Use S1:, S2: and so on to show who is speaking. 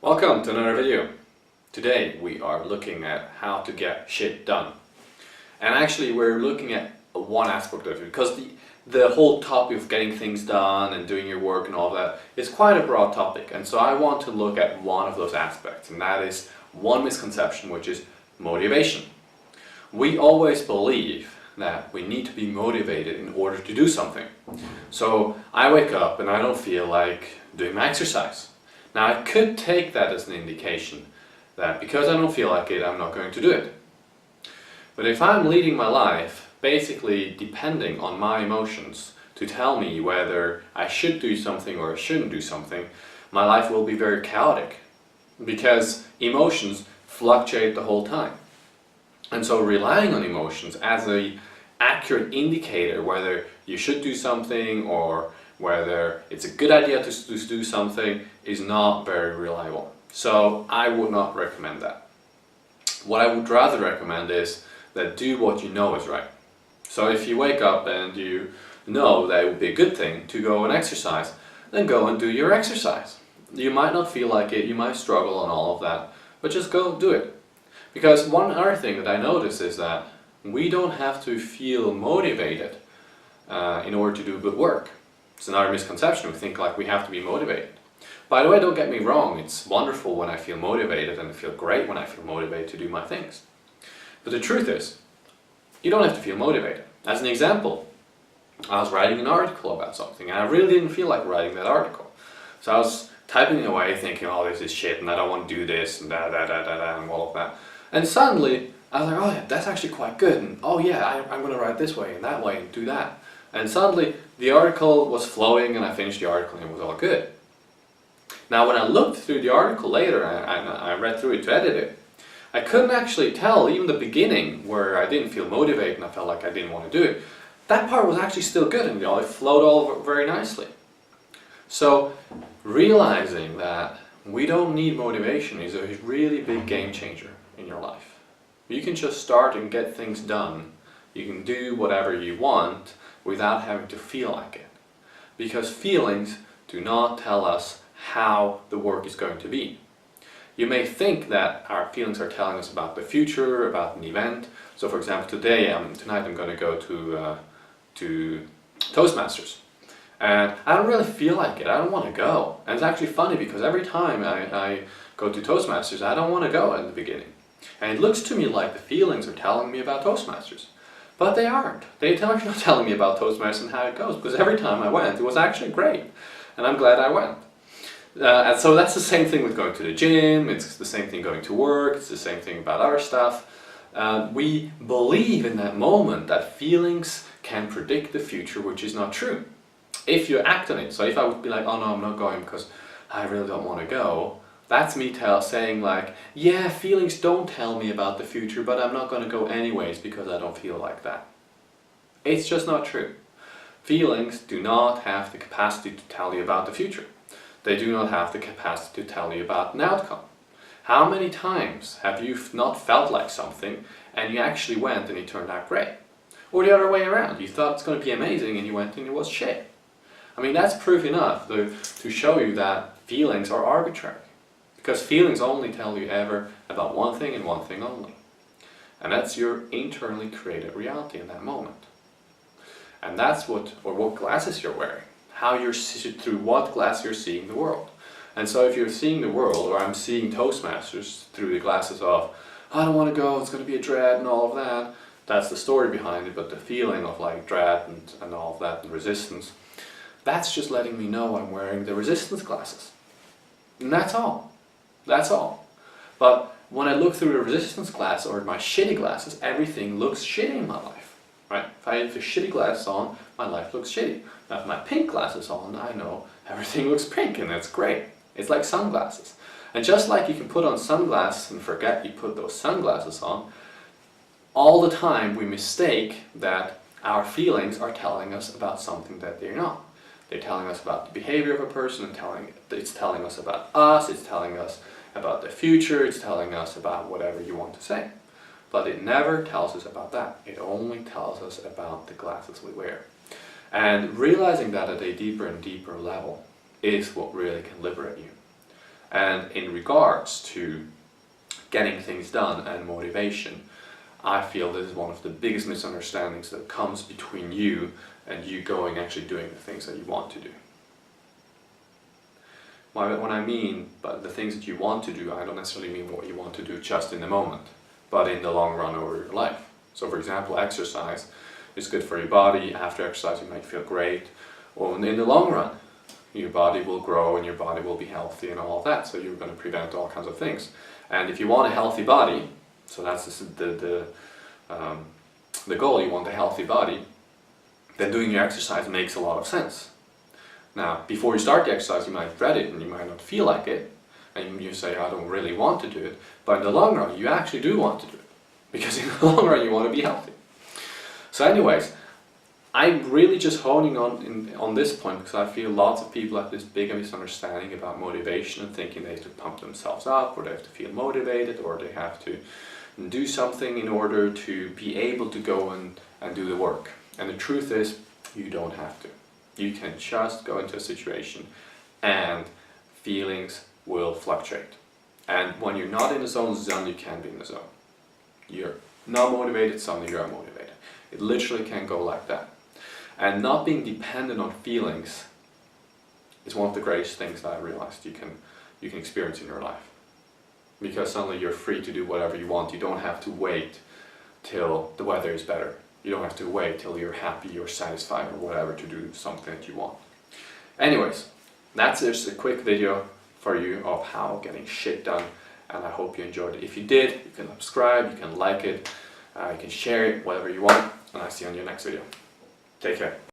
S1: Welcome to another video. Today we are looking at how to get shit done. And actually we're looking at one aspect of it because the whole topic of getting things done and doing your work and all that is quite a broad topic. And so I want to look at one of those aspects, and that is one misconception, which is motivation. We always believe that we need to be motivated in order to do something. So I wake up and I don't feel like doing my exercise. Now I could take that as an indication that because I don't feel like it, I'm not going to do it. But if I'm leading my life basically depending on my emotions to tell me whether I should do something or I shouldn't do something, my life will be very chaotic because emotions fluctuate the whole time. And so relying on emotions as an accurate indicator whether you should do something or whether it's a good idea to do something is not very reliable. So I would not recommend that. What I would rather recommend is that do what you know is right. So if you wake up and you know that it would be a good thing to go and exercise, then go and do your exercise. You might not feel like it, you might struggle and all of that, but just go do it. Because one other thing that I notice is that we don't have to feel motivated in order to do good work. It's another misconception. We think like we have to be motivated. By the way, don't get me wrong, it's wonderful when I feel motivated and I feel great when I feel motivated to do my things. But the truth is, you don't have to feel motivated. As an example, I was writing an article about something and I really didn't feel like writing that article. So I was typing away thinking, oh, this is shit and I don't want to do this and and all of that. And suddenly I was like, oh yeah, that's actually quite good, and oh yeah, I'm going to write this way and that way and do that. And suddenly the article was flowing and I finished the article and it was all good. Now when I looked through the article later and I read through it to edit it, I couldn't actually tell, even the beginning where I didn't feel motivated and I felt like I didn't want to do it, that part was actually still good and it flowed all very nicely. So realizing that we don't need motivation is a really big game changer in your life. You can just start and get things done. You can do whatever you want without having to feel like it. Because feelings do not tell us how the work is going to be. You may think that our feelings are telling us about the future, about an event. So for example, tonight I'm going to go to Toastmasters. And I don't really feel like it, I don't want to go. And it's actually funny because every time I go to Toastmasters, I don't want to go at the beginning. And it looks to me like the feelings are telling me about Toastmasters. But they aren't. They're not telling me about Toastmasters and how it goes, because every time I went, it was actually great. And I'm glad I went. And so that's the same thing with going to the gym, it's the same thing going to work, it's the same thing about other stuff. We believe in that moment that feelings can predict the future, which is not true. If you act on it, so if I would be like, oh no, I'm not going because I really don't want to go, that's me saying like, yeah, feelings don't tell me about the future, but I'm not going to go anyways because I don't feel like that. It's just not true. Feelings do not have the capacity to tell you about the future. They do not have the capacity to tell you about an outcome. How many times have you not felt like something and you actually went and it turned out great? Or the other way around, you thought it's going to be amazing and you went and it was shit. I mean, that's proof enough to show you that feelings are arbitrary. Because feelings only tell you ever about one thing and one thing only. And that's your internally created reality in that moment. And that's what glasses you're wearing. Through what glass you're seeing the world. And so if you're seeing the world, or I'm seeing Toastmasters through the glasses of, I don't want to go, it's going to be a dread and all of that. That's the story behind it, but the feeling of like dread and all of that and resistance, that's just letting me know I'm wearing the resistance glasses. And that's all. That's all. But when I look through the resistance glass or my shitty glasses, everything looks shitty in my life. Right? If I have the shitty glasses on, my life looks shitty. Now if my pink glasses on, I know everything looks pink and that's great. It's like sunglasses. And just like you can put on sunglasses and forget you put those sunglasses on, all the time we mistake that our feelings are telling us about something that they're not. They're telling us about the behavior of a person, and it's telling us about us, it's telling us about the future, it's telling us about whatever you want to say. But it never tells us about that. It only tells us about the glasses we wear. And realizing that at a deeper and deeper level is what really can liberate you. And in regards to getting things done and motivation, I feel this is one of the biggest misunderstandings that comes between you and you going actually doing the things that you want to do. When I mean but the things that you want to do, I don't necessarily mean what you want to do just in the moment, but in the long run over your life. So for example, exercise is good for your body. After exercise you might feel great, or in the long run your body will grow and your body will be healthy and all of that, so you're going to prevent all kinds of things. And if you want a healthy body, so that's the goal, you want a healthy body, then doing your exercise makes a lot of sense. Now, before you start the exercise, you might dread it and you might not feel like it, and you say, I don't really want to do it, but in the long run, you actually do want to do it, because in the long run, you want to be healthy. So anyways, I'm really just honing on this point because I feel lots of people have this big misunderstanding about motivation and thinking they have to pump themselves up, or they have to feel motivated, or they have to do something in order to be able to go and do the work. And the truth is, you don't have to. You can just go into a situation and feelings will fluctuate. And when you're not in the zone, suddenly you can be in the zone. You're not motivated, suddenly you're unmotivated. It literally can go like that. And not being dependent on feelings is one of the greatest things that I realized you can experience in your life. Because suddenly you're free to do whatever you want. You don't have to wait till the weather is better. You don't have to wait till you're happy, you're satisfied, or whatever to do something that you want. Anyways, that's just a quick video for you of how getting shit done, and I hope you enjoyed it. If you did, you can subscribe, you can like it, you can share it, whatever you want, and I'll see you on your next video. Take care.